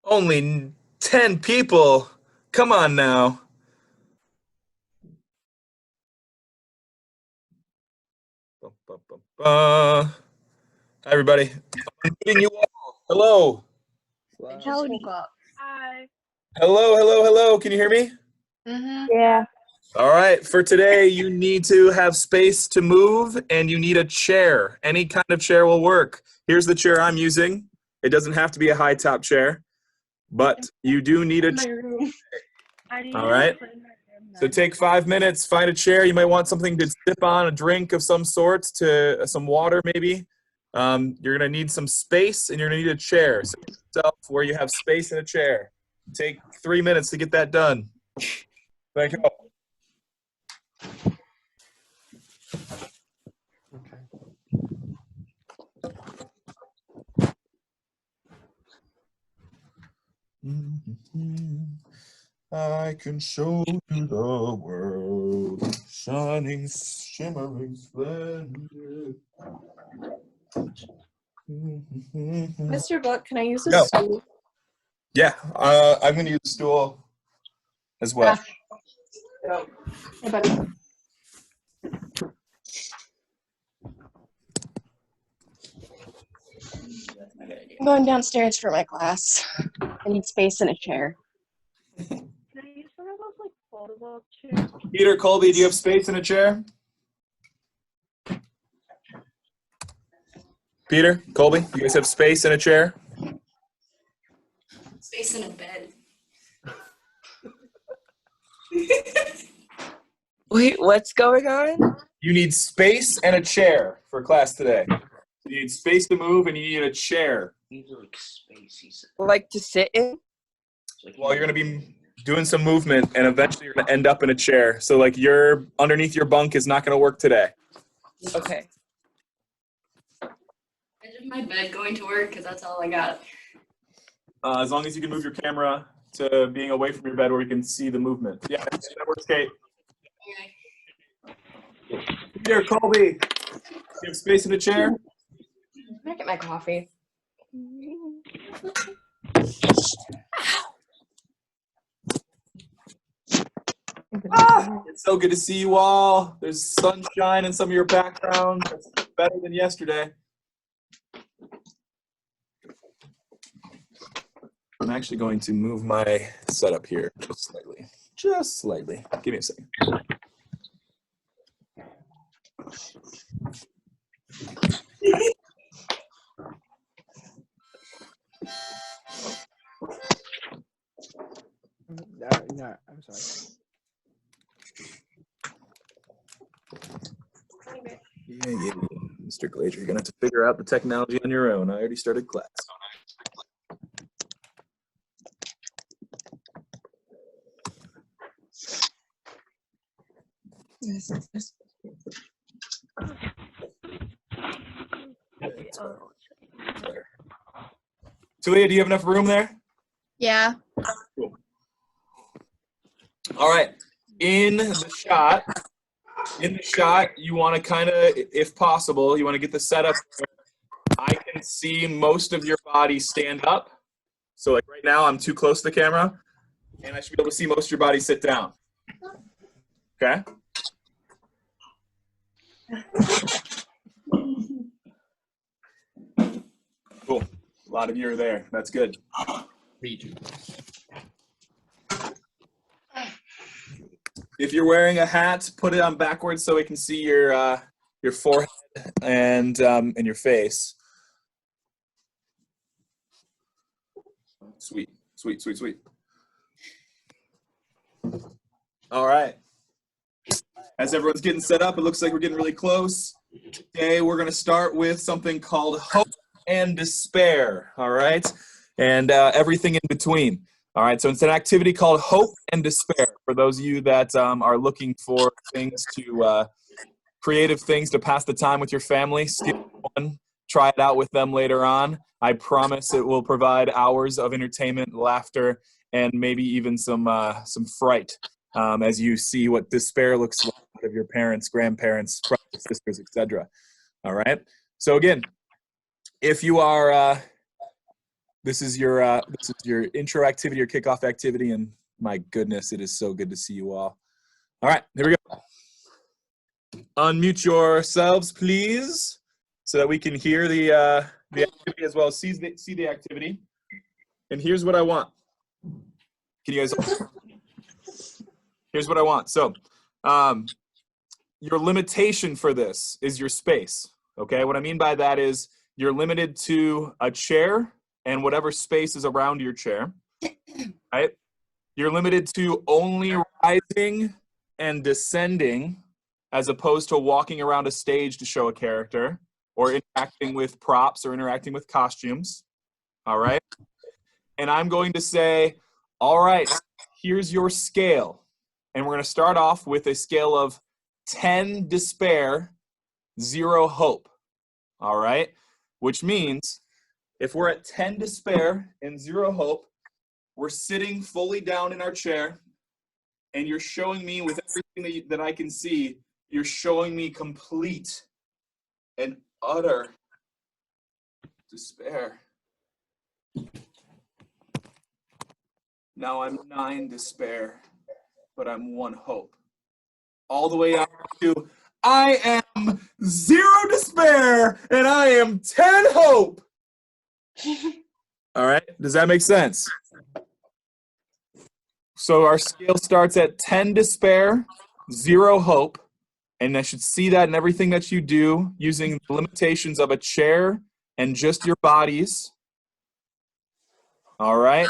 Only 10 people? Come on now. Hi, everybody. I'm meeting you all. Hello. I just Howdy. woke up. Hi. Hello, hello, hello. Can you hear me? Mm-hmm. Yeah. All right. For today, you need to have space to move and you need a chair. Any kind of chair will work. Here's the chair I'm using. It doesn't have to be a high top chair, but you do need a chair. room. I need All to right. clean my room So then. take 5 minutes, find a chair. You might want something to sip on, a drink of some sort, to some water maybe. You're gonna need some space, and you're gonna need a chair. So get yourself where you have space and a chair. Take 3 minutes to get that done. Thank you. I can show you the world, shining, shimmering, splendid. Mr. Buck, can I use a No. stool? Yeah, I'm going to use the stool as well. Hey, buddy. I'm going downstairs for my class. I need space and a chair. Can I use one of those like foldable chairs? Peter, Colby, do you have space in a chair? Peter, Colby, you guys have space in a chair? Space in a bed. Wait, what's going on? You need space and a chair for class today. You need space to move and you need a chair. These are like space, he said. Like to sit in? Well, you're going to be doing some movement and eventually you're going to end up in a chair. So like your underneath your bunk is not going to work today. Okay. Imagine my bed going to work because that's all I got. As long as you can move your camera to being away from your bed where we can see the movement. Yeah, that works, Kate. Okay. Peter, Colby, you have space in a chair? Can I get my coffee? It's so good to see you all. There's sunshine in some of your backgrounds. That's better than yesterday. I'm actually going to move my setup here just slightly. Just slightly. Give me a second. No, I'm sorry. Yeah. Mr. Glazer, you're going to have to figure out the technology on your own. I already started class. There. Talia, do you have enough room there? Yeah. Cool. All right. In the shot, you want to kind of, if possible, you want to get the setup where I can see most of your body stand up. So like right now, I'm too close to the camera, and I should be able to see most of your body sit down. Okay? Cool. A lot of you are there. That's good. If you're wearing a hat, put it on backwards so we can see your forehead and your face. Sweet, sweet, sweet, sweet. All right. As everyone's getting set up, it looks like we're getting really close. Today, we're going to start with something called hope and despair, all right? And everything in between. All right, so it's an activity called hope and despair for those of you that are looking for things to, creative things to pass the time with your family. Steal one, try it out with them later on. I promise it will provide hours of entertainment, laughter, and maybe even some fright as you see what despair looks like of your parents, grandparents, brothers, sisters, etc. All right. So again, if you are This is your intro activity or kickoff activity, and my goodness, it is so good to see you all. All right, here we go. Unmute yourselves, please, so that we can hear the activity as well as see the activity. And here's what I want. Can you guys? Here's what I want. So, your limitation for this is your space. Okay, what I mean by that is you're limited to a chair and whatever space is around your chair. Right? You're limited to only rising and descending, as opposed to walking around a stage to show a character or interacting with props or interacting with costumes. All right. And I'm going to say, all right, here's your scale. And we're going to start off with a scale of 10 despair, 0 hope. All right. Which means if we're at 10 despair and 0 hope, we're sitting fully down in our chair, and you're showing me with everything that I can see, you're showing me complete and utter despair. Now I'm 9 despair, but I'm 1 hope. All the way up to I am 0 despair and I am 10 hope. All right, does that make sense? So our scale starts at 10 despair, 0 hope, and I should see that in everything that you do using the limitations of a chair and just your bodies. All right.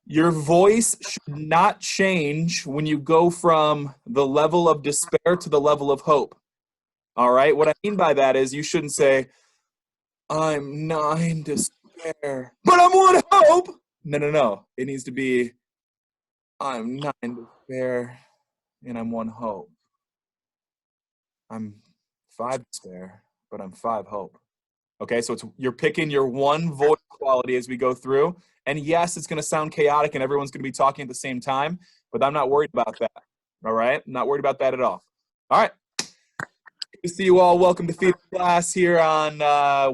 Your voice should not change when you go from the level of despair to the level of hope. All right. What I mean by that is you shouldn't say, I'm 9 despair, but I'm 1 hope. No. It needs to be, I'm 9 despair and I'm 1 hope. I'm 5 despair, but I'm 5 hope. Okay, so you're picking your one voice quality as we go through. And yes, it's going to sound chaotic and everyone's going to be talking at the same time, but I'm not worried about that. All right, I'm not worried about that at all. All right, good to see you all. Welcome to theater class here on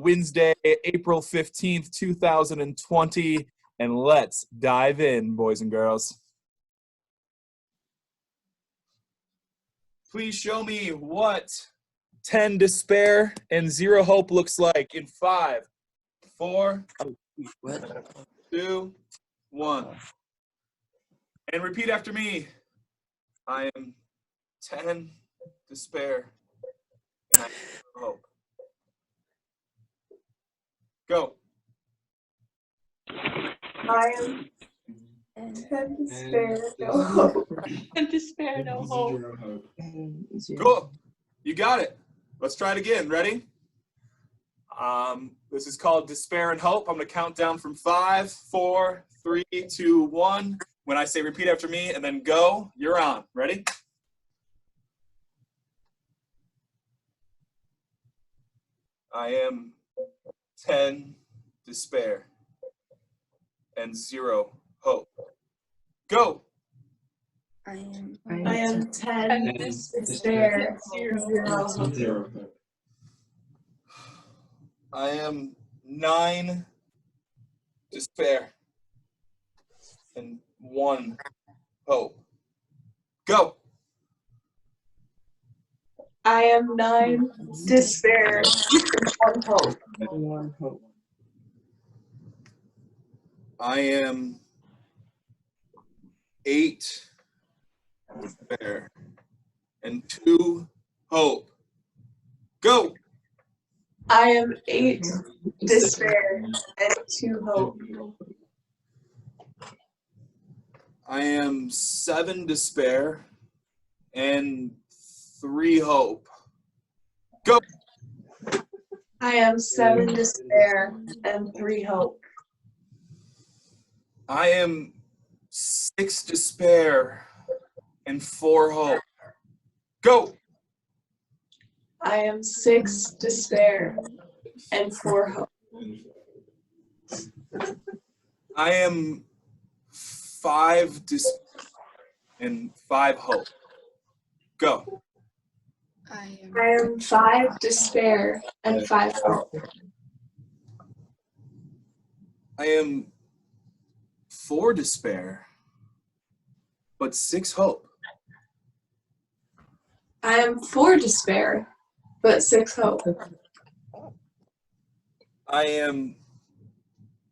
Wednesday, April 15th, 2020. And let's dive in, boys and girls. Please show me what 10 despair and 0 hope looks like in 5, 4, 2, 1. And repeat after me. I am 10 despair and I am 0 hope. Go. I am 10 despair, no hope. 10 despair, no hope. Cool. You got it. Let's try it again. Ready? This is called Despair and Hope. I'm going to count down from 5, 4, 3, 2, 1. When I say repeat after me and then go, you're on. Ready? I am 10 despair and 0 hope. Go. I am 10 despair, 0 hope. I am 9 despair and 1 hope. Go. I am 9 despair, 1 hope. I am 8 despair and 2 hope. Go. I am 8 despair and 2 hope. I am 7 despair and 3 hope. Go. I am 7 despair and 3 hope. I am 6 despair and 4 hope. Go. I am 6 despair and 4 hope. I am 5 despair and 5 hope. Go. I am I am 5 despair and 5 hope. I am 4 despair, but 6 hope. I am 4 despair, but 6 hope. I am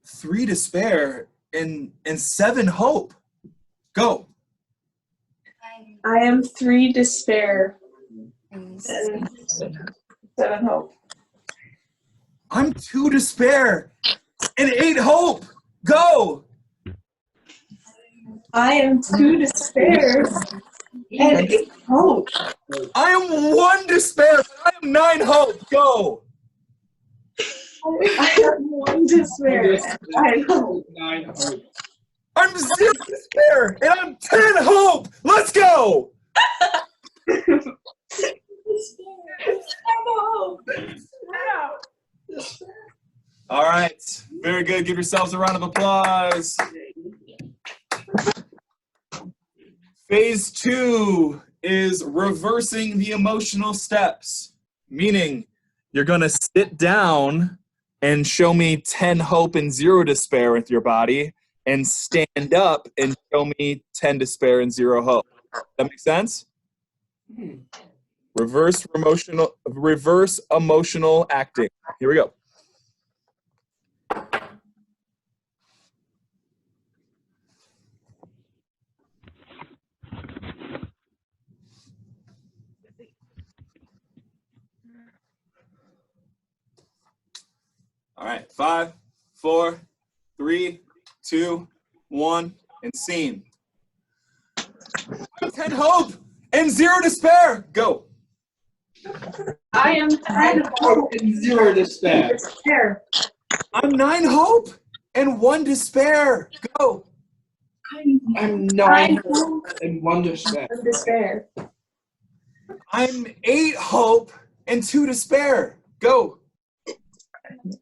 3 despair and 7 hope. Go. I am 3 despair and 7 hope. I'm 2 despair and 8 hope. Go. I am 2 despair and 8 hope. I am 1 despair, but I am 9 hope. Go. I am 1 despair and 9 hope. I'm 0 despair and I'm 10 hope. Let's go. All right. Very good. Give yourselves a round of applause. Phase 2 is reversing the emotional steps, meaning you're going to sit down and show me 10 hope and 0 despair with your body, and stand up and show me 10 despair and 0 hope. That make sense? Reverse emotional acting. Here we go. All right, 5, 4, 3, 2, 1, and scene. 10 hope and 0 despair. Go. I am 10 hope And 0 despair. despair. I'm 9 hope and 1 despair. Go. I'm 9 9 hope hope and 1 despair. and despair. I'm 8 hope and 2 despair. Go.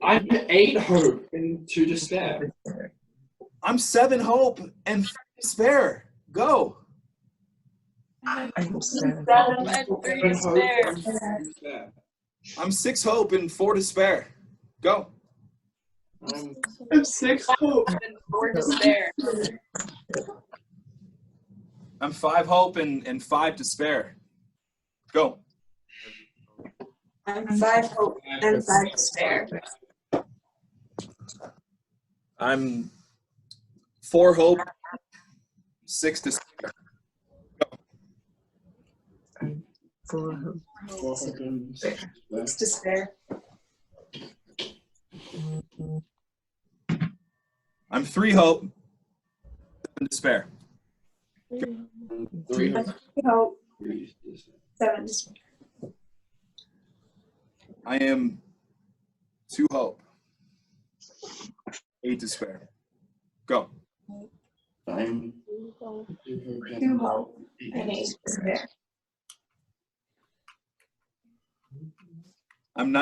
I'm 8 hope and 2 despair. I'm 7 hope and 3 despair. Go. I'm 7. 7 hope and 2 despair. I'm 6 hope and 4 despair. Go. I'm 6 hope. and 4 despair. I'm 5 hope and 5 despair. Go. I'm 5 hope and 5 despair. I'm 4 hope, 6 despair. 4 hope. 4 hope and 6 despair. 6 despair. I'm 3 hope, 7 despair. 3 hope. 3 hope, 3 despair. 7 despair. I am 2 hope, 8 despair. Go. I'm 2 hope and 8 despair. I'm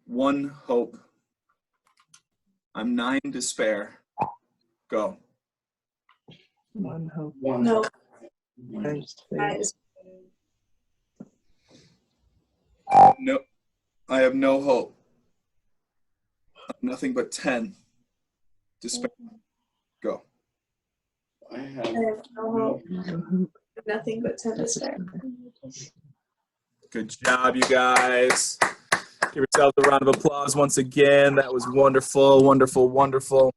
1 hope. I'm 9 despair. Go. 1 hope. 1 No, 5 despair. 5 despair. No, I have no hope. Nothing but 10 despair. Go. I I have have no hope, No hope. nothing but 10 despair. Good job, you guys. Give yourselves a round of applause once again. That was wonderful, wonderful, wonderful.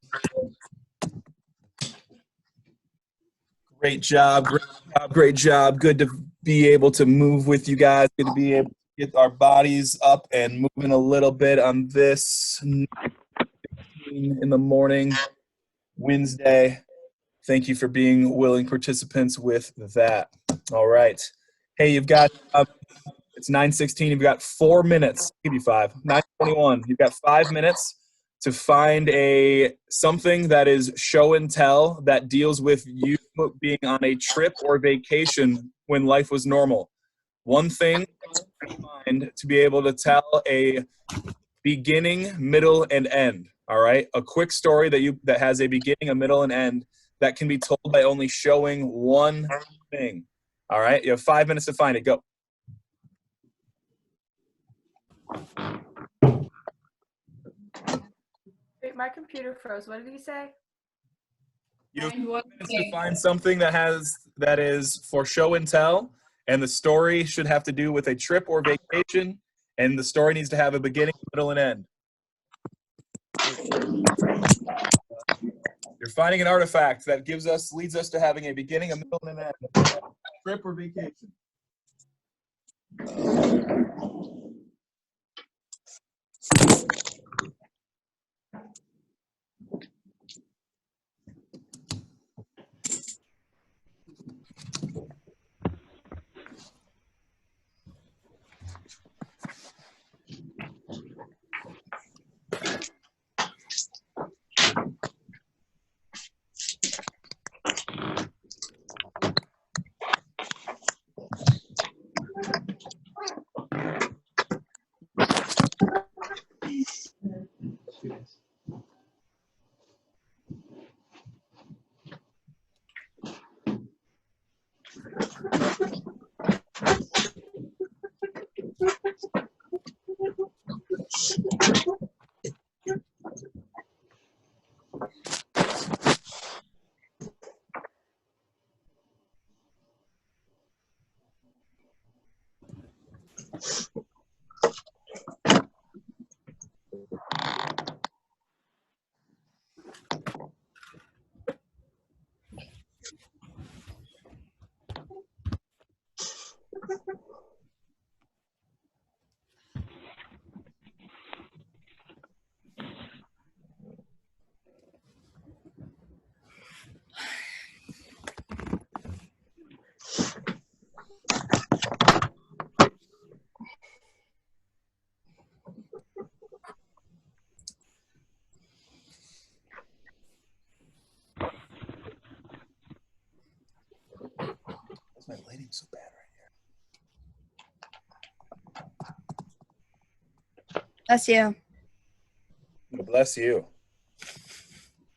Great job, great job, great job. Good to be able to move with you guys. Good to be able to get our bodies up and moving a little bit on this in the morning, Wednesday. Thank you for being willing participants with that. All right. Hey, you've got, it's 9:16. You've got 4 minutes. I'll give you 5. 9:21. You've got 5 minutes to find something that is show and tell that deals with you being on a trip or vacation when life was normal. One thing in mind to be able to tell a beginning, middle, and end. All right, a quick story that has a beginning, a middle, and end that can be told by only showing one thing. All right, you have 5 minutes to find it. Go. my computer froze. What did he say? You have Find one to thing. find something that is for show and tell, and the story should have to do with a trip or vacation, and the story needs to have a beginning, middle, and end. You're finding an artifact that leads us to having a beginning, a middle, and an end. Trip or vacation. Why's my lighting so bad right Bless you. here? Bless you.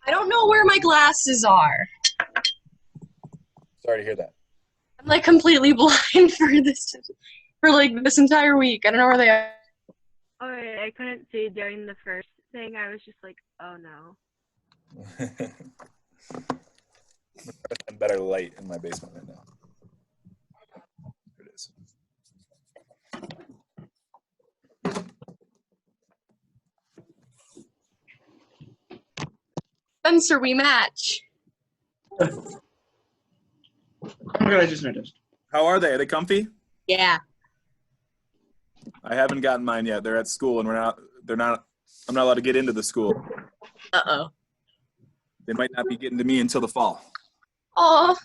I don't know where my glasses are. Sorry to hear that. I'm like completely blind for like this entire week. I don't know where they are. Oh, I couldn't see during the first thing. I was just like, oh no. I'm better light in my basement right now. Here it is. Spencer, we match. Oh my god, I just noticed. How are they? Are they comfy? Yeah. I haven't gotten mine yet. They're at school and I'm not allowed to get into the school. Uh-oh. They might not be getting to me until the fall. Aw.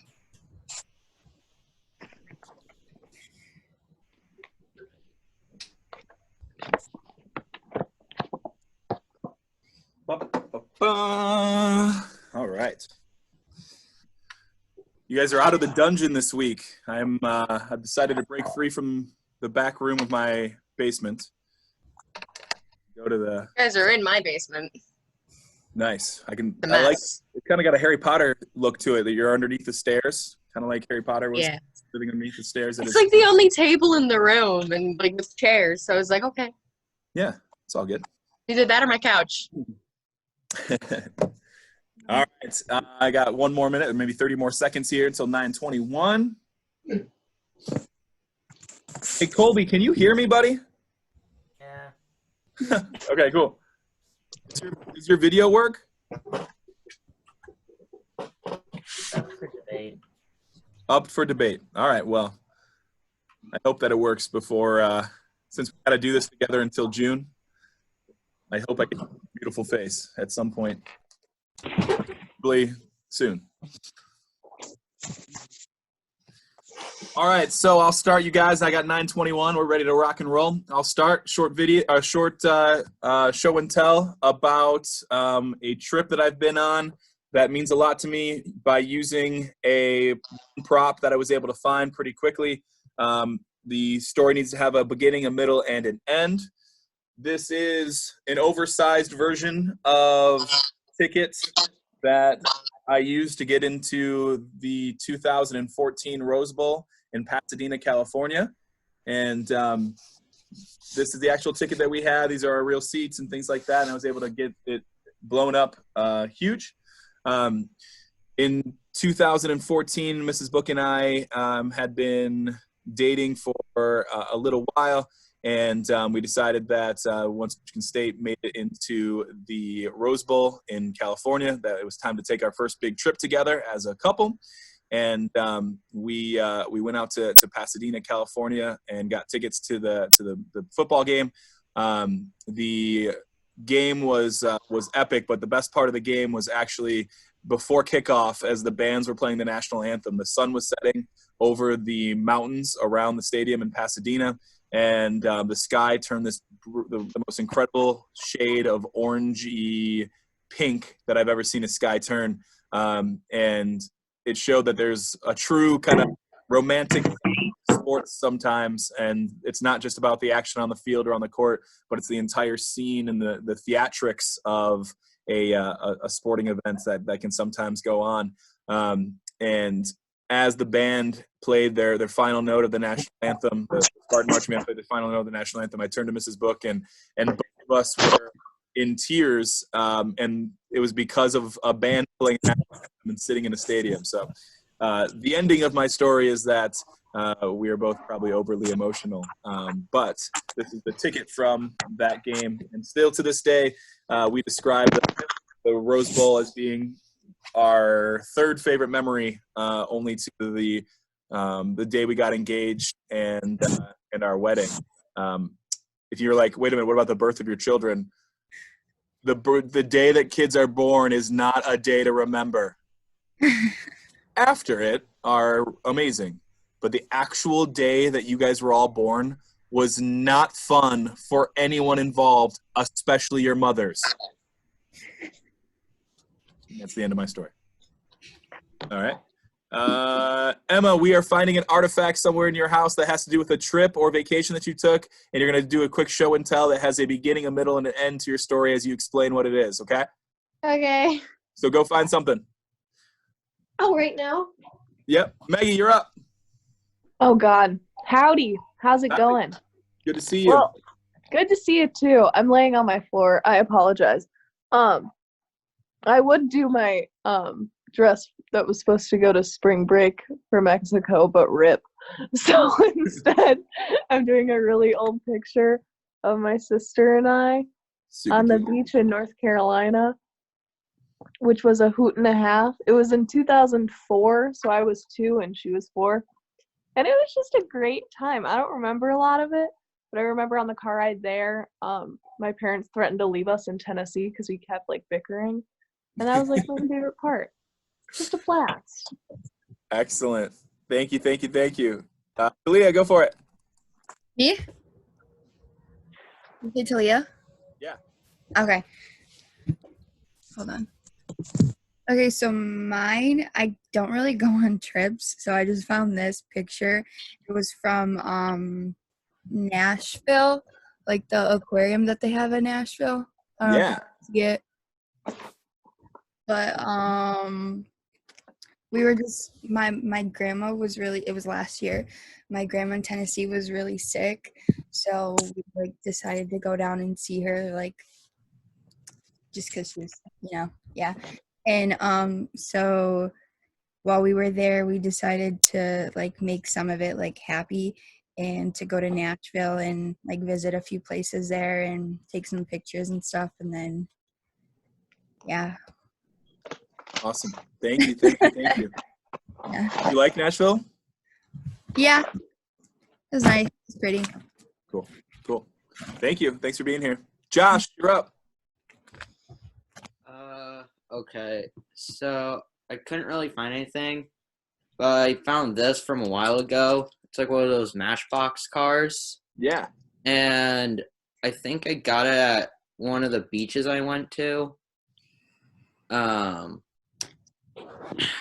All right. You guys are out of the dungeon this week. I've decided to break free from the back room of my basement. Go to the You guys are in my basement. nice. The I like mess. it's kind of got a Harry Potter look to it. That you're underneath the stairs, kind of like Harry Potter was Yeah. sitting underneath the stairs. It's like the only table in the room and like with chairs. So I was like, okay. Yeah, it's all good. Either that or my couch. All right, I got one more minute, or maybe 30 more seconds here until 9:21. Hey, Colby, can you hear me, buddy? Yeah. Okay, cool. Does your video work? Up for debate. Up for debate. All right, well, I hope that it works before, since we got to do this together until June, I hope I get a beautiful face at some point. Probably soon. All right, so I'll start, you guys. I got 9:21. We're ready to rock and roll. I'll start short show and tell about a trip that I've been on that means a lot to me by using a prop that I was able to find pretty quickly. The story needs to have a beginning, a middle, and an end. This is an oversized version of tickets that I used to get into the 2014 Rose Bowl in Pasadena, California. And this is the actual ticket that we had. These are our real seats and things like that. And I was able to get blown up huge. In 2014, Mrs. Book and I had been dating for a little while, and we decided that once Michigan State made it into the Rose Bowl in California, that it was time to take our first big trip together as a couple. And we went out to Pasadena, California, and got tickets to the football game. The game was epic, but the best part of the game was actually before kickoff, as the bands were playing the national anthem. The sun was setting over the mountains around the stadium in Pasadena, and the sky turned the most incredible shade of orangey pink that I've ever seen a sky turn. And it showed that there's a true kind of romantic sports sometimes, and it's not just about the action on the field or on the court, but it's the entire scene and the theatrics of a sporting event that can sometimes go on. And as the band played their final note of the national anthem, the Spartan Marching Band played the final note of the national anthem, I turned to Mrs. Book, and both of us were in tears, and it was because of a band playing and sitting in a stadium. So the ending of my story is that we are both probably overly emotional, but this is the ticket from that game, and still to this day, we describe the Rose Bowl as being our third favorite memory, only to the day we got engaged and our wedding. If you're like, wait a minute, what about the birth of your children? The day that kids are born is not a day to remember. After it are amazing, but the actual day that you guys were all born was not fun for anyone involved, especially your mothers. That's the end of my story. All right. Emma, we are finding an artifact somewhere in your house that has to do with a trip or vacation that you took, and you're going to do a quick show and tell that has a beginning, a middle, and an end to your story as you explain what it is, okay? Okay. So go find something. Oh, right now? Yep. Maggie, you're up. Oh, God. Howdy. How's it going? Good to see you. Well, good to see you, too. I'm laying on my floor. I apologize. I would do my dress that was supposed to go to spring break for Mexico, but rip. So instead, I'm doing a really old picture of my sister and I on the beach in North Carolina, which was a hoot and a half. It was in 2004, so I was 2 and she was 4. And it was just a great time. I don't remember a lot of it, but I remember on the car ride there, my parents threatened to leave us in Tennessee because we kept like bickering. And that was like my favorite part. Just a blast. Excellent. Thank you. Talia, go for it. Me? Okay, Talia? Yeah. Okay. Hold on. Okay, so mine, I don't really go on trips, so I just found this picture. It was from Nashville, like the aquarium that they have in Nashville. Yeah. Yeah. But we were just my grandma was really, it was last year, my grandma in Tennessee was really sick, so we like decided to go down and see her, like just because she was, yeah. And so while we were there, we decided to like make some of it like happy and to go to Nashville and like visit a few places there and take some pictures and stuff, and then yeah. Awesome. Thank you. Yeah. You like Nashville? Yeah. It was nice. It's pretty. Cool. Thank you. Thanks for being here. Josh, you're up. Okay. So I couldn't really find anything, but I found this from a while ago. It's like one of those Matchbox cars. Yeah. And I think I got it at one of the beaches I went to.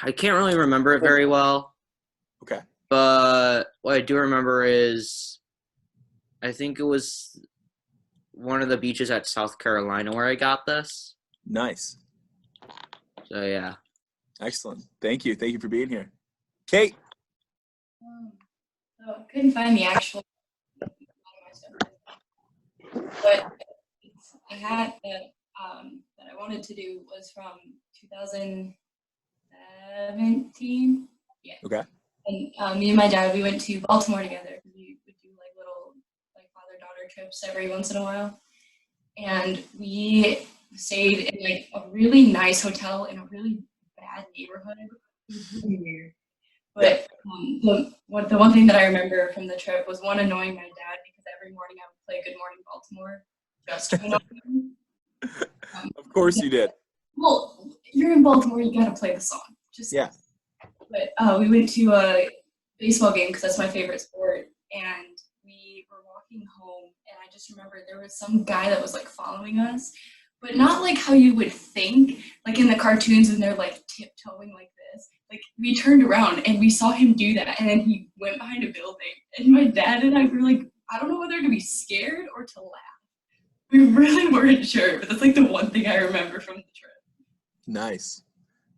I can't really remember it very well. Okay. But what I do remember is I think it was one of the beaches at South Carolina where I got this. Nice. So, yeah. Excellent. Thank you. Thank you for being here. Kate. So I couldn't find the actual, but I had that I wanted to do was from 2017. Yeah. Okay. And me and my dad, we went to Baltimore together. We would do like little like father-daughter trips every once in a while. And we stayed in like a really nice hotel in a really bad neighborhood. It was really weird. But the one thing that I remember from the trip was one annoying my dad because every morning I would play Good Morning Baltimore just to annoy him. Of course you did. Well, you're in Baltimore, you gotta play the song. Just Yeah. But we went to a baseball game because that's my favorite sport, and we were walking home, and I just remember there was some guy that was like following us, but not like how you would think, like in the cartoons when they're like tiptoeing like this. Like we turned around and we saw him do that, and then he went behind a building, and my dad and I were like, I don't know whether to be scared or to laugh. We really weren't sure, but that's like the one thing I remember from the trip. Nice.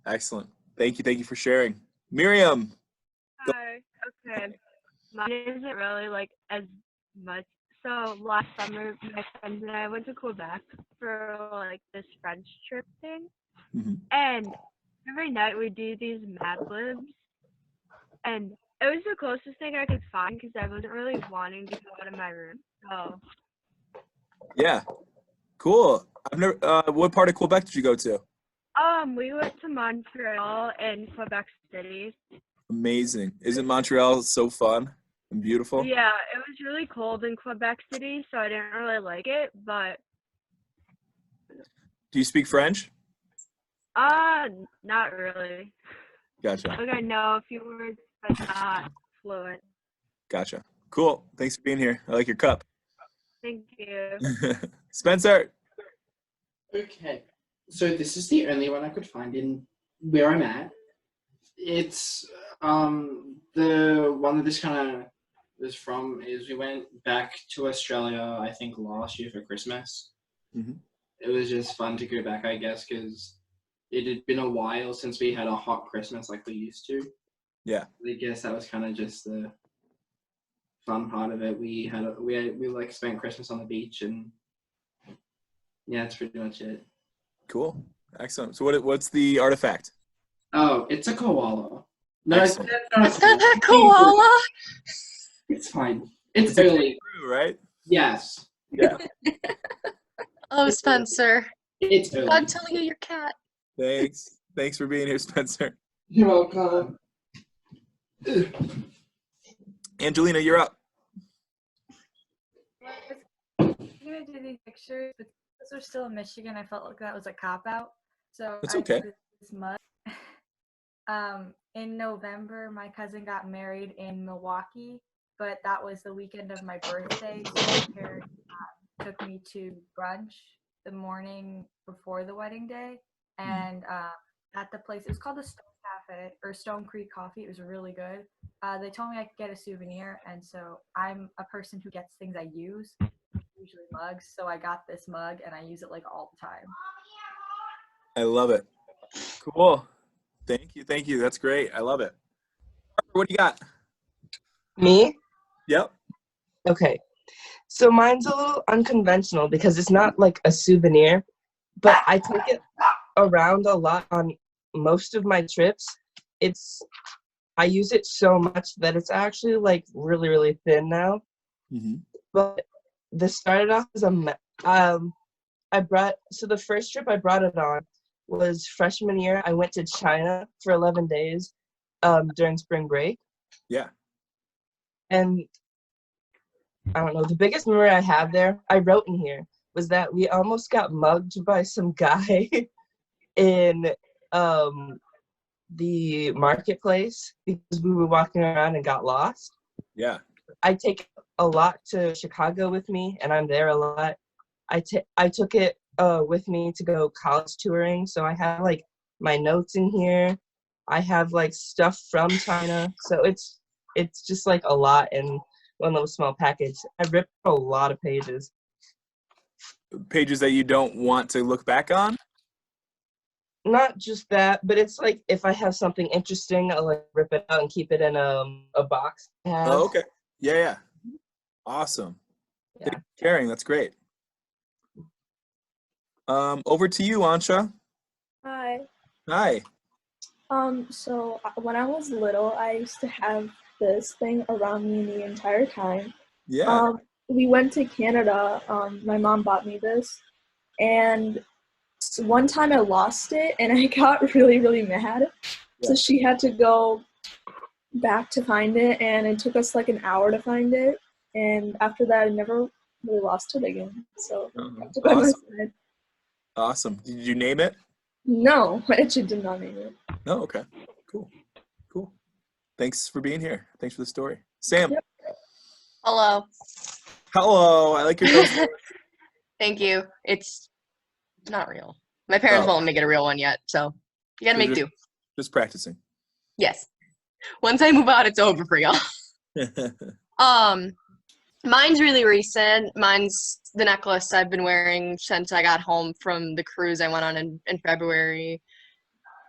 Excellent. Thank you for sharing. Miriam. Hi. Okay. Mine isn't really like as much. So last summer, my friends and I went to Quebec for like this French trip thing, and every night we do these Mad Libs, and it was the closest thing I could find because I wasn't really wanting to go out of my room. So Yeah. Cool. I've never. What part of Quebec did you go to? we went to Montreal and Quebec City. Amazing. Isn't Montreal so fun and beautiful? Yeah, it was really cold in Quebec City, so I didn't really like it, but Do you speak French? not really. Gotcha. Like I know a few words, but not fluent. Gotcha. Cool. Thanks for being here. I like your cup. Thank you. Spencer. Okay, so this is the only one I could find in where I'm at. It's the one that this kind of was from is we went back to Australia, I think last year for Christmas. It was just fun to go back, I guess, because it had been a while since we had a hot Christmas like we used to. Yeah. I guess that was kind of just the fun part of it. We like spent Christmas on the beach, and yeah, that's pretty much it. Cool. Excellent. So what's the artifact? Oh, it's a koala. No, it's Excellent. not Is that a koala? It's fine. It's It's a early. kangaroo, right? Yes, Yeah. Oh, Spencer. it's early. I'm telling you, your cat. Thanks. Thanks for being here, Spencer. You're welcome. Angelina, you're up. I'm gonna do these pictures, but because we're still in Michigan, I felt like that was a cop out. So That's I okay. did this mug. In November, my cousin got married in Milwaukee, but that was the weekend of my birthday. So my parents took me to brunch the morning before the wedding day, and at the place, it was called the Stone Cafe or Stone Creek Coffee. It was really good. They told me I could get a souvenir, and so I'm a person who gets things I use, usually mugs. So I got this mug, and I use it like all the time. I love it. Cool. Thank you. That's great. I love it. What do you got? Me? Yep. Okay. So mine's a little unconventional because it's not like a souvenir, but I take it around a lot on most of my trips. I use it so much that it's actually like really, really thin now. But this started off as the first trip I brought it on was freshman year. I went to China for 11 days during spring break. Yeah. And I don't know, the biggest memory I have there, I wrote in here, was that we almost got mugged by some guy in the marketplace because we were walking around and got lost. Yeah. I take a lot to Chicago with me, and I'm there a lot. I took it with me to go college touring, so I have like my notes in here. I have like stuff from China, so it's just like a lot in one little small package. I ripped a lot of pages. Pages that you don't want to look back on? Not just that, but it's like if I have something interesting, I'll like rip it out and keep it in a box. Oh, okay. Yeah. Awesome. Yeah. Thanks for sharing. That's great. Over to you, Ansha. Hi. Hi. So when I was little, I used to have this thing around me the entire time. Yeah. We went to Canada. My mom bought me this, and one time I lost it, and I got really, really mad. So she had to go back to find it, and it took us like an hour to find it. And after that, I never really lost it again. So I kept it by my Awesome. side. Awesome. Did you name it? No, I actually did not name it. No. Okay. Cool. Cool. Thanks for being here. Thanks for the story, Sam. Yep. Hello. Hello. I like your nose. Thank you. It's not real. My parents won't let me get a real one yet, so you gotta make do. Just practicing. Yes. Once I move out, it's over for y'all. Mine's really recent. Mine's the necklace I've been wearing since I got home from the cruise I went on in February.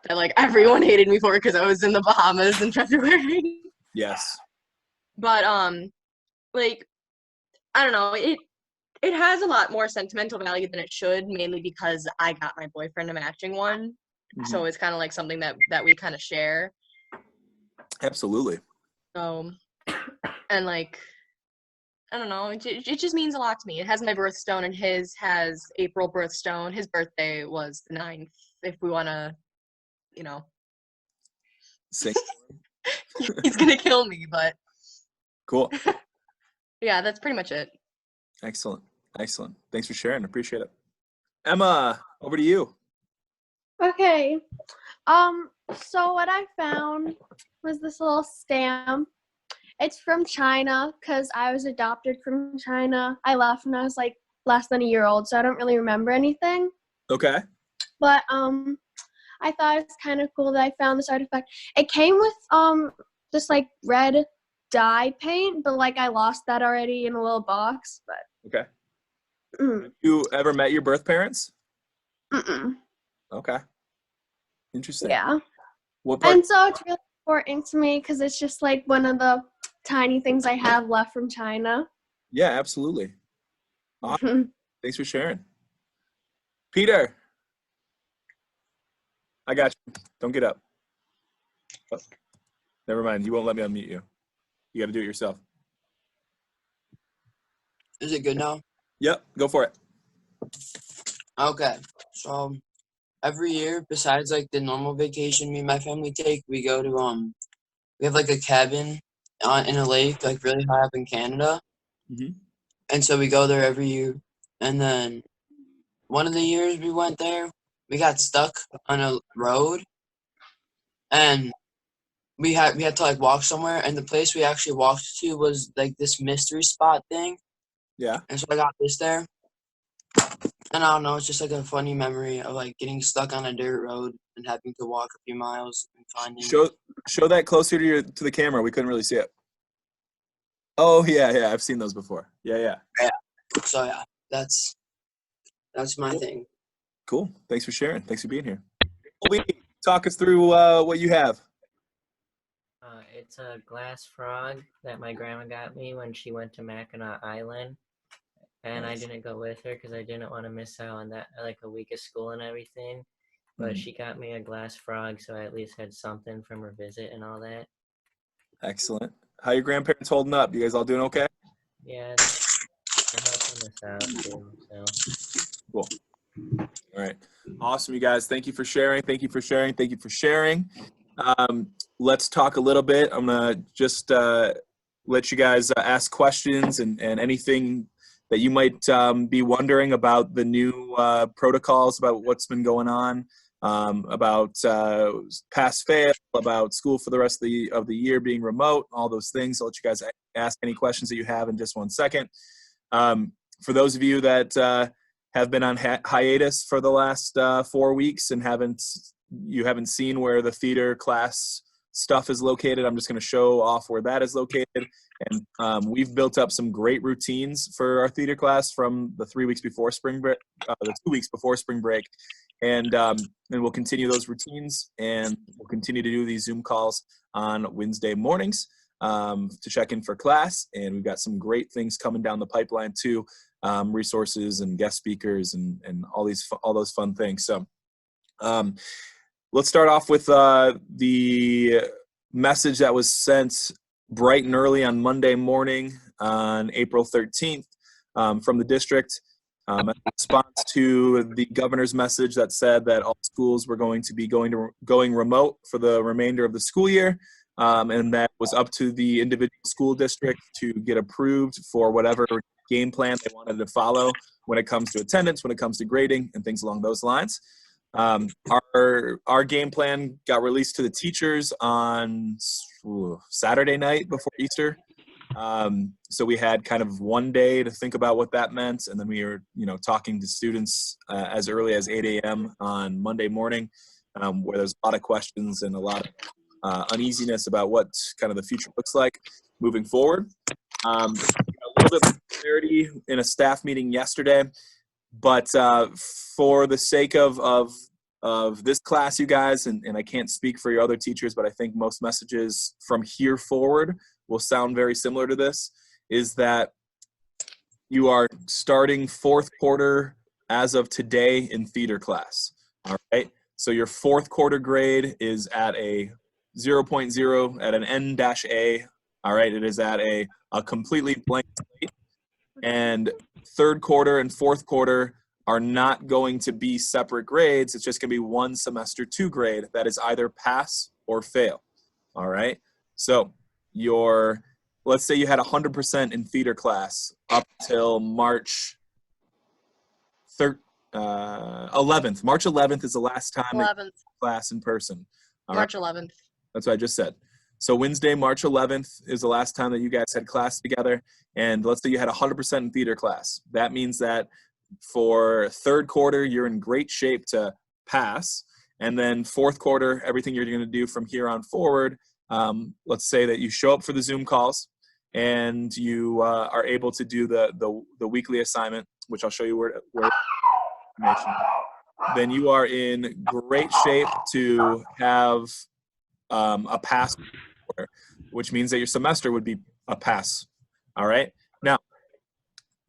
That like everyone hated me for because I was in the Bahamas in February. Yes. But like I don't know, it has a lot more sentimental value than it should, mainly because I got my boyfriend a matching one. So it's kind of like something that we kind of share. Absolutely. So, and like, I don't know, it just means a lot to me. It has my birthstone, and his has April birthstone. His birthday was the 9th, if we want to, you know. Sing. He's going to kill me, but. Cool. Yeah, that's pretty much it. Excellent. Excellent. Thanks for sharing. Appreciate it. Emma, over to you. Okay. So what I found was this little stamp. It's from China because I was adopted from China. I left when I was like less than a year old, so I don't really remember anything. Okay. But I thought it was kind of cool that I found this artifact. It came with this like red dye paint, but like I lost that already in a little box. But okay. You ever met your birth parents? Okay. Interesting. Yeah. What part? And so it's really important to me because it's just like one of the tiny things I have left from China. Yeah, absolutely. Awesome. Thanks for sharing. Peter. I got you. Don't get up. Oh, never mind. He won't let me unmute you. You got to do it yourself. Is it good now? Yep. Go for it. Okay. So every year, besides like the normal vacation me and my family take, we go to we have like a cabin in a lake, like really high up in Canada. And so we go there every year. And then one of the years we went there, we got stuck on a road, and we had to like walk somewhere. And the place we actually walked to was like this mystery spot thing. Yeah. And so I got this there. And I don't know, it's just like a funny memory of like getting stuck on a dirt road and having to walk a few miles and finding. Show that closer to the camera. We couldn't really see it. Oh yeah, I've seen those before. Yeah. So yeah, that's my thing. Cool. Thanks for sharing. Thanks for being here. Talk us through what you have. It's a glass frog that my grandma got me when she went to Mackinac Island. And I didn't go with her because I didn't want to miss out on that, like a week of school and everything. But she got me a glass frog, so I at least had something from her visit and all that. Excellent. How your grandparents holding up? You guys all doing okay? Yeah, they're helping us out too. So. Cool. All right. Awesome, you guys. Thank you for sharing. Thank you for sharing. Thank you for sharing. Let's talk a little bit. I'm gonna just let you guys ask questions and anything that you might be wondering about the new protocols, about what's been going on, about pass fail, about school for the rest of the year being remote, all those things. I'll let you guys ask any questions that you have in just 1 second. For those of you that have been on hiatus for the last 4 weeks and you haven't seen where the theater class stuff is located, I'm just going to show off where that is located. And we've built up some great routines for our theater class from the 3 weeks before spring break, the 2 weeks before spring break. And we'll continue those routines, and we'll continue to do these Zoom calls on Wednesday mornings to check in for class. And we've got some great things coming down the pipeline too. resources and guest speakers and all those fun things. So let's start off with the message that was sent bright and early on Monday morning on April 13th from the district. In response to the governor's message that said that all schools were going to be going remote for the remainder of the school year, and that was up to the individual school district to get approved for whatever game plan they wanted to follow when it comes to attendance, when it comes to grading, and things along those lines. Our game plan got released to the teachers on Saturday night before Easter. So we had kind of one day to think about what that meant, and then we were, talking to students as early as 8 a.m. on Monday morning, where there's a lot of questions and a lot of uneasiness about what kind of the future looks like moving forward. A little bit more clarity in a staff meeting yesterday, but for the sake of this class, you guys, and I can't speak for your other teachers, but I think most messages from here forward will sound very similar to this, is that you are starting fourth quarter as of today in theater class. All right. So your fourth quarter grade is at a 0.0 at an N-A. All right. It is at a completely blank slate. And third quarter and fourth quarter are not going to be separate grades. It's just going to be one semester 2 grade that is either pass or fail. All right. So let's say you had 100% in theater class up till March 11th. March 11th is the last time 11th. Class in person. All March right? 11th. That's what I just said. So Wednesday, March 11th is the last time that you guys had class together. And let's say you had 100% in theater class. That means that for third quarter, you're in great shape to pass. And then fourth quarter, everything you're going to do from here on forward, let's say that you show up for the Zoom calls and you are able to do the weekly assignment, which I'll show you where information. Then you are in great shape to have a pass, which means that your semester would be a pass. All right. Now,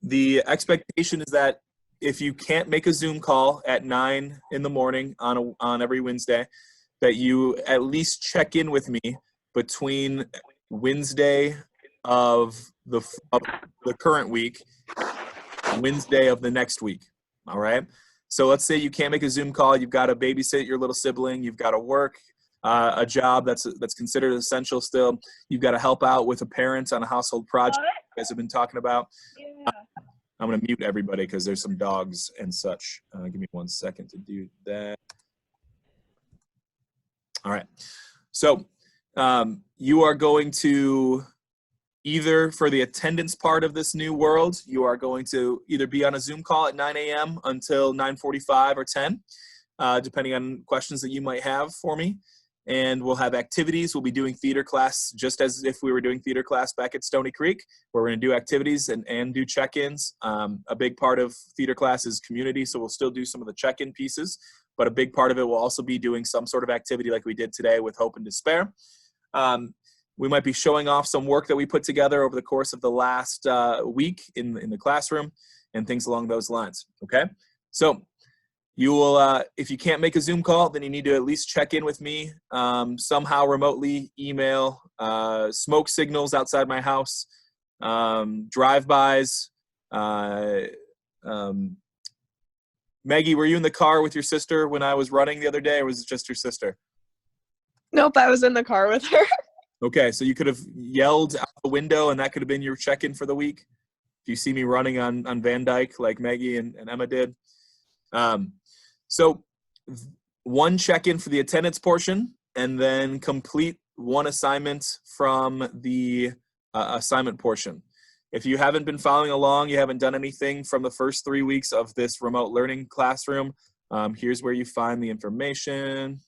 the expectation is that if you can't make a Zoom call at 9 in the morning on every Wednesday, that you at least check in with me between Wednesday of the current week and Wednesday of the next week. All right. So let's say you can't make a Zoom call. You've got to babysit your little sibling. You've got to work a job that's considered essential still. You've got to help out with a parent on a household project you guys have been talking about. Yeah. I'm going to mute everybody because there's some dogs and such. Give me 1 second to do that. All right. So you are going to either, for the attendance part of this new world, you are going to either be on a Zoom call at 9 a.m. until 9:45 or 10, depending on questions that you might have for me. And we'll have activities. We'll be doing theater class just as if we were doing theater class back at Stony Creek, where we're going to do activities and do check-ins. A big part of theater class is community, so we'll still do some of the check-in pieces, but a big part of it will also be doing some sort of activity like we did today with Hope and Despair. We might be showing off some work that we put together over the course of the last week in the classroom and things along those lines, okay? So you will, if you can't make a Zoom call, then you need to at least check in with me somehow remotely, email, smoke signals outside my house, drive-bys. Maggie, were you in the car with your sister when I was running the other day, or was it just your sister? Nope, I was in the car with her. Okay, so you could have yelled out the window and that could have been your check-in for the week. If you see me running on Van Dyke like Maggie and Emma did. So one check-in for the attendance portion, and then complete one assignment from the assignment portion. If you haven't been following along, you haven't done anything from the first 3 weeks of this remote learning classroom, here's where you find the information.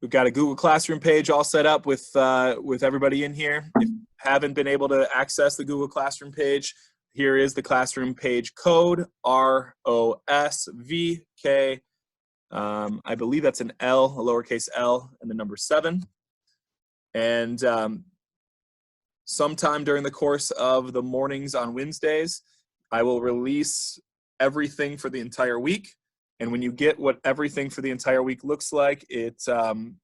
We've got a Google Classroom page all set up with everybody in here. If you haven't been able to access the Google Classroom page, here is the classroom page code, ROSVK I believe that's an L, a lowercase L, and the number 7. And sometime during the course of the mornings on Wednesdays, I will release everything for the entire week. And when you get what everything for the entire week looks like, it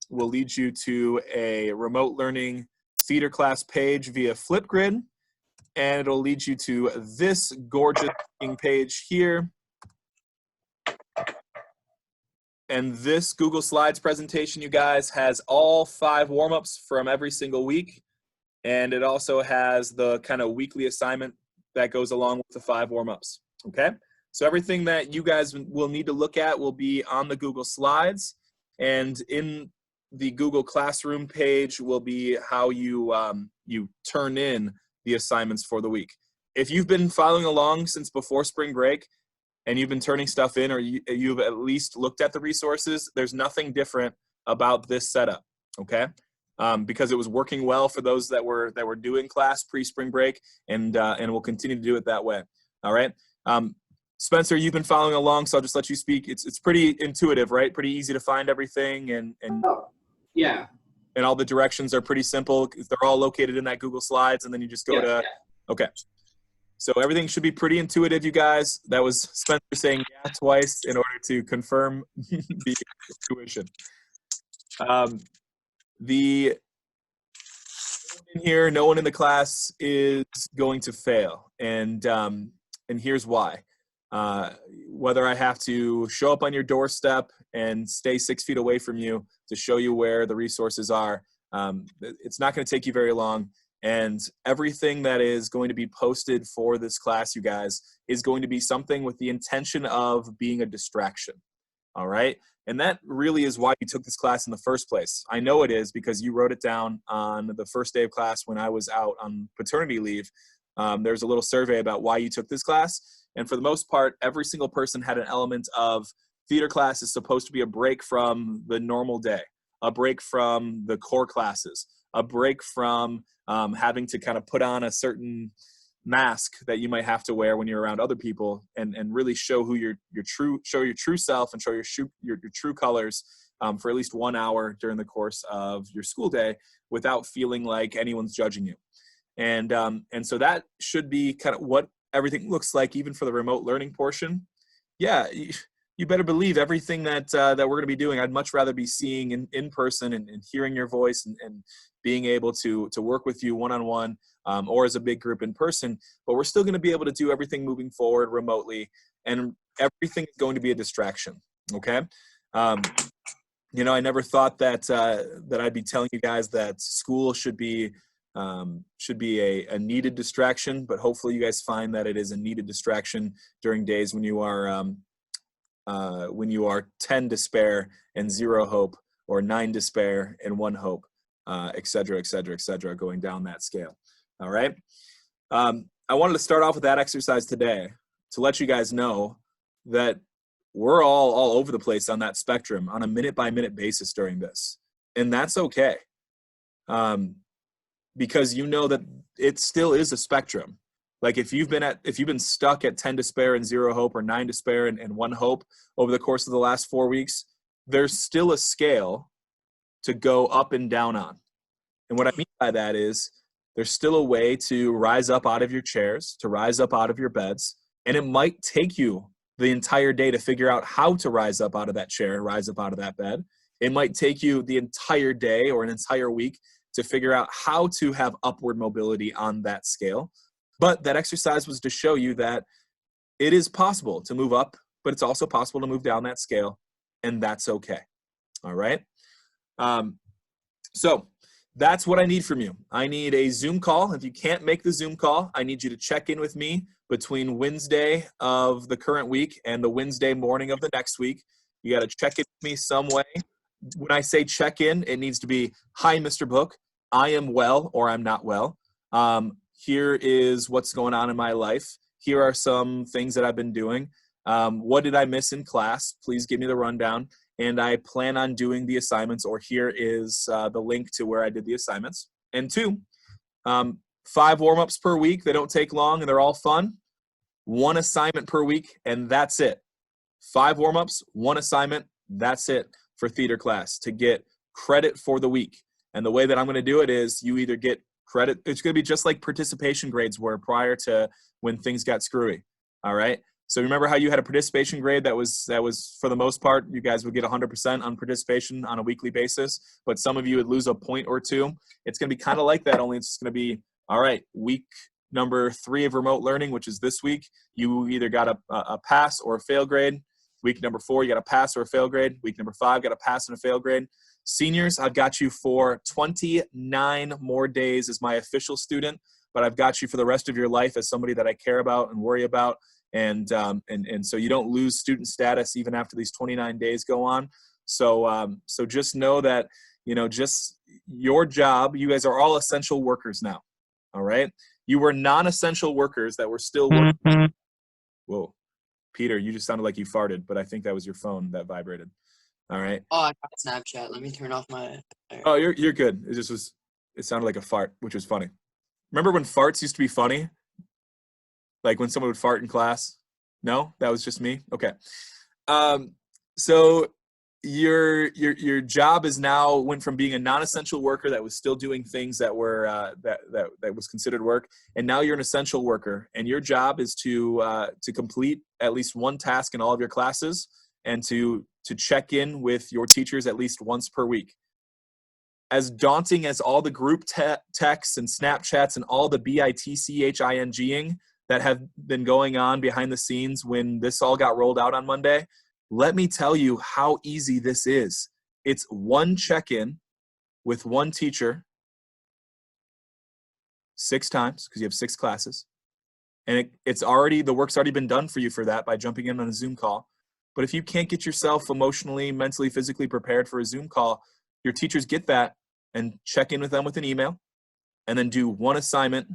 will lead you to a remote learning theater class page via Flipgrid. And it'll lead you to this gorgeous page here. And this Google Slides presentation, you guys, has all 5 warm-ups from every single week. And it also has the kind of weekly assignment that goes along with the 5 warm-ups, okay? So everything that you guys will need to look at will be on the Google Slides. And in the Google Classroom page will be how you, you turn in the assignments for the week. If you've been following along since before spring break, and you've been turning stuff in, or you've at least looked at the resources, there's nothing different about this setup, okay? Because it was working well for those that were doing class pre-spring break, and we'll continue to do it that way, all right? Spencer, you've been following along, so I'll just let you speak. It's pretty intuitive, right? Pretty easy to find everything, and Yeah. And all the directions are pretty simple. They're all located in that Google Slides, and then you just go to, okay. So everything should be pretty intuitive, you guys. That was Spencer saying yeah twice in order to confirm the intuition. In here, no one in the class is going to fail, and here's why. Whether I have to show up on your doorstep and stay 6 feet away from you to show you where the resources are, it's not going to take you very long. And everything that is going to be posted for this class, you guys, is going to be something with the intention of being a distraction, all right? And that really is why you took this class in the first place. I know it is because you wrote it down on the first day of class when I was out on paternity leave. There's a little survey about why you took this class. And for the most part, every single person had an element of theater class is supposed to be a break from the normal day, a break from the core classes, a break from having to kind of put on a certain mask that you might have to wear when you're around other people, and really show who your true self and show your true colors for at least 1 hour during the course of your school day without feeling like anyone's judging you. And so that should be kind of what everything looks like, even for the remote learning portion. Yeah, you better believe everything that that we're going to be doing, I'd much rather be seeing in person and hearing your voice and being able to work with you one-on-one or as a big group in person. But we're still going to be able to do everything moving forward remotely, and everything is going to be a distraction, okay? You know, I never thought that that I'd be telling you guys that school should be a needed distraction, but hopefully you guys find that it is a needed distraction during days when you are 10 despair and 0 hope, or 9 despair and 1 hope, et cetera, et cetera, et cetera, going down that scale. All right. I wanted to start off with that exercise today to let you guys know that we're all over the place on that spectrum on a minute-by-minute basis during this, and that's okay. Because you know that it still is a spectrum. Like if you've been stuck at 10 despair and 0 hope, or 9 despair and 1 hope over the course of the last 4 weeks, there's still a scale to go up and down on. And what I mean by that is there's still a way to rise up out of your chairs, to rise up out of your beds, and it might take you the entire day to figure out how to rise up out of that chair, rise up out of that bed. It might take you the entire day or an entire week to figure out how to have upward mobility on that scale. But that exercise was to show you that it is possible to move up, but it's also possible to move down that scale, and that's okay. All right? So that's what I need from you. I need a Zoom call. If you can't make the Zoom call, I need you to check in with me between Wednesday of the current week and the Wednesday morning of the next week. You got to check in with me some way. When I say check in, it needs to be, hi, Mr. Book, I am well or I'm not well. Here is what's going on in my life. Here are some things that I've been doing. What did I miss in class? Please give me the rundown. And I plan on doing the assignments, or here is the link to where I did the assignments. And 2, 5 warm-ups per week. They don't take long and they're all fun. 1 assignment per week, and that's it. 5 warm-ups, 1 assignment, That's it for theater class, to get credit for the week. And the way that I'm going to do it is you either get credit. It's going to be just like participation grades were prior to when things got screwy. All right. So remember how you had a participation grade that was for the most part, you guys would get 100% on participation on a weekly basis, but some of you would lose a point or two. It's going to be kind of like that, only it's going to be, all right, week number 3 of remote learning, which is this week, you either got a pass or a fail grade. Week number 4, you got a pass or a fail grade. Week number 5, got a pass and a fail grade. Seniors, I've got you for 29 more days as my official student, but I've got you for the rest of your life as somebody that I care about and worry about. And so you don't lose student status even after these 29 days go on. So just know that, just your job, you guys are all essential workers now. All right. You were non-essential workers that were still working. Whoa, Peter, you just sounded like you farted, but I think that was your phone that vibrated. All right. Oh, I got Snapchat. Let me turn off my. Oh, you're good. It sounded like a fart, which was funny. Remember when farts used to be funny? Like when someone would fart in class? No, that was just me. Okay. So your job is now went from being a non-essential worker that was still doing things that were that was considered work, and now you're an essential worker, and your job is to complete at least one task in all of your classes and to check in with your teachers at least once per week. As daunting as all the group texts and Snapchats and all the BITCHINGing that have been going on behind the scenes when this all got rolled out on Monday, let me tell you how easy this is. It's one check-in with one teacher 6 times, because you have 6 classes. And the work's already been done for you for that by jumping in on a Zoom call. But if you can't get yourself emotionally, mentally, physically prepared for a Zoom call, your teachers get that and check in with them with an email, and then do one assignment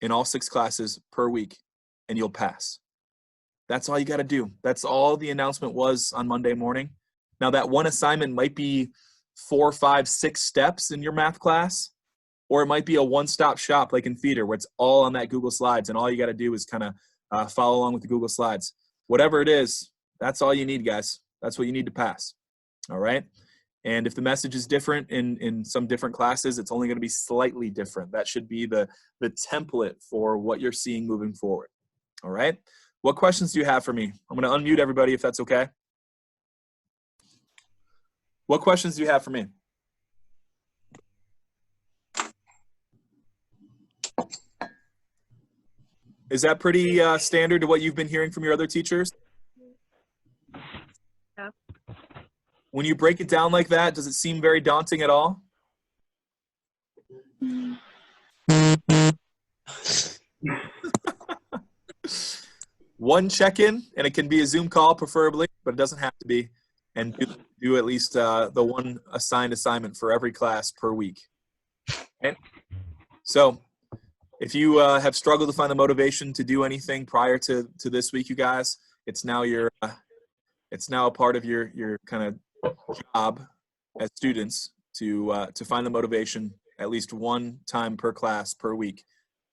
in all 6 classes per week, and you'll pass. That's all you got to do. That's all the announcement was on Monday morning. Now that one assignment might be 4, 5, 6 steps in your math class, or it might be a one-stop shop like in theater where it's all on that Google Slides, and all you got to do is kind of follow along with the Google Slides. Whatever it is, that's all you need, guys. That's what you need to pass. All right? And if the message is different in some different classes, it's only going to be slightly different. That should be the template for what you're seeing moving forward. All right? What questions do you have for me? I'm going to unmute everybody if that's okay. What questions do you have for me? Is that pretty standard to what you've been hearing from your other teachers? Yeah. When you break it down like that, does it seem very daunting at all? One check-in, and it can be a Zoom call preferably, but it doesn't have to be. And do at least the one assigned assignment for every class per week. Okay? So if you have struggled to find the motivation to do anything prior to this week, you guys, it's now a part of your kind of job as students to find the motivation at least one time per class per week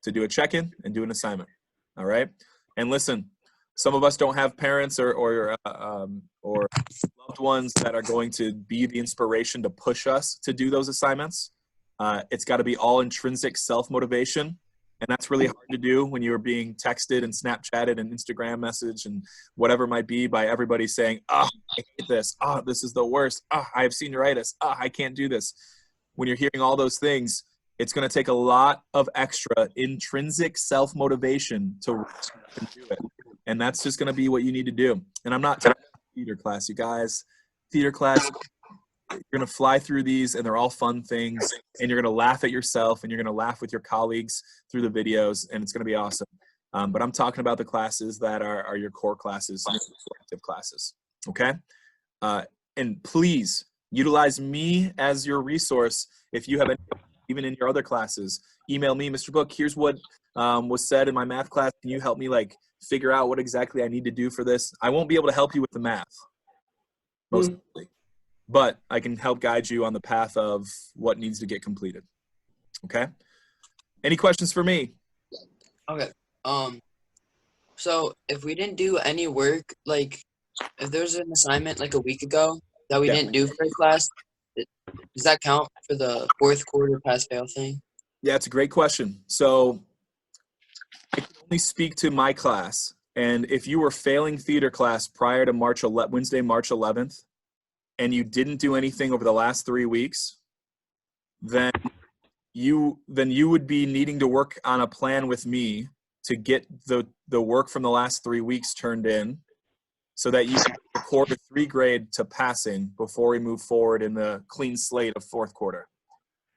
to do a check-in and do an assignment. All right. And listen, some of us don't have parents or loved ones that are going to be the inspiration to push us to do those assignments. It's got to be all intrinsic self-motivation. And that's really hard to do when you're being texted and Snapchatted and Instagram messaged and whatever it might be by everybody saying, oh, I hate this. Oh, this is the worst. Oh, I have senioritis. Oh, I can't do this. When you're hearing all those things, it's going to take a lot of extra intrinsic self-motivation to do it. And that's just going to be what you need to do. And I'm not talking about theater class, you guys. Theater class, you're going to fly through these, and they're all fun things. And you're going to laugh at yourself, and you're going to laugh with your colleagues through the videos, and it's going to be awesome. But I'm talking about the classes that are your core classes, your formative classes. Okay? And please utilize me as your resource if you have any, even in your other classes. Email me, Mr. Book, here's what was said in my math class. Can you help me figure out what exactly I need to do for this? I won't be able to help you with the math, most likely, but I can help guide you on the path of what needs to get completed. Okay? Any questions for me? Okay. So if we didn't do any work, if there's an assignment a week ago that we Yeah. didn't do for a class, does that count for the fourth quarter pass fail thing? Yeah, it's a great question. So I can only speak to my class. And if you were failing theater class prior to Wednesday, March 11th, and you didn't do anything over the last 3 weeks, then you would be needing to work on a plan with me to get the work from the last 3 weeks turned in so that you can record a 3 grade to passing before we move forward in the clean slate of fourth quarter.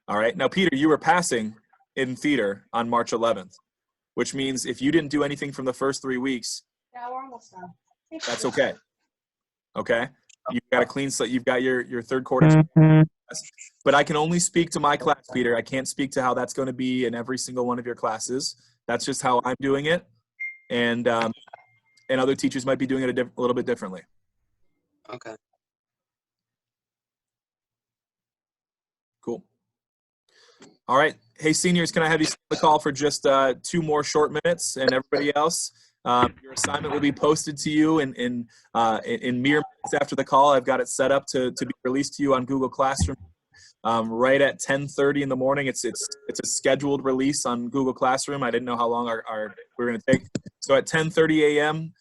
All right. Now, Peter, you were passing in theater on March 11th, which means if you didn't do anything from the first 3 weeks, Yeah, we're almost done. that's okay. Okay. You've got a clean slate. You've got your third quarter. But I can only speak to my class, Peter. I can't speak to how that's going to be in every single one of your classes. That's just how I'm doing it. And other teachers might be doing it a little bit differently. Okay. Cool. All right. Hey, seniors, can I have you stay on the call for just 2 more short minutes? And everybody else, your assignment will be posted to you in mere minutes after the call. I've got it set up to be released to you on Google Classroom right at 10:30 in the morning. It's a scheduled release on Google Classroom. I didn't know how long we're going to take. So at 10:30 a.m.,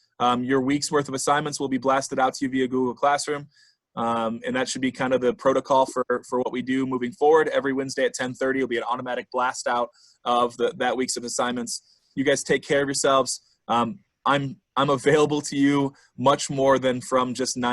your week's worth of assignments will be blasted out to you via Google Classroom. And that should be kind of the protocol for what we do moving forward. Every Wednesday at 10:30 will be an automatic blast out of that week's of assignments. You guys take care of yourselves. I'm available to you much more than from just 9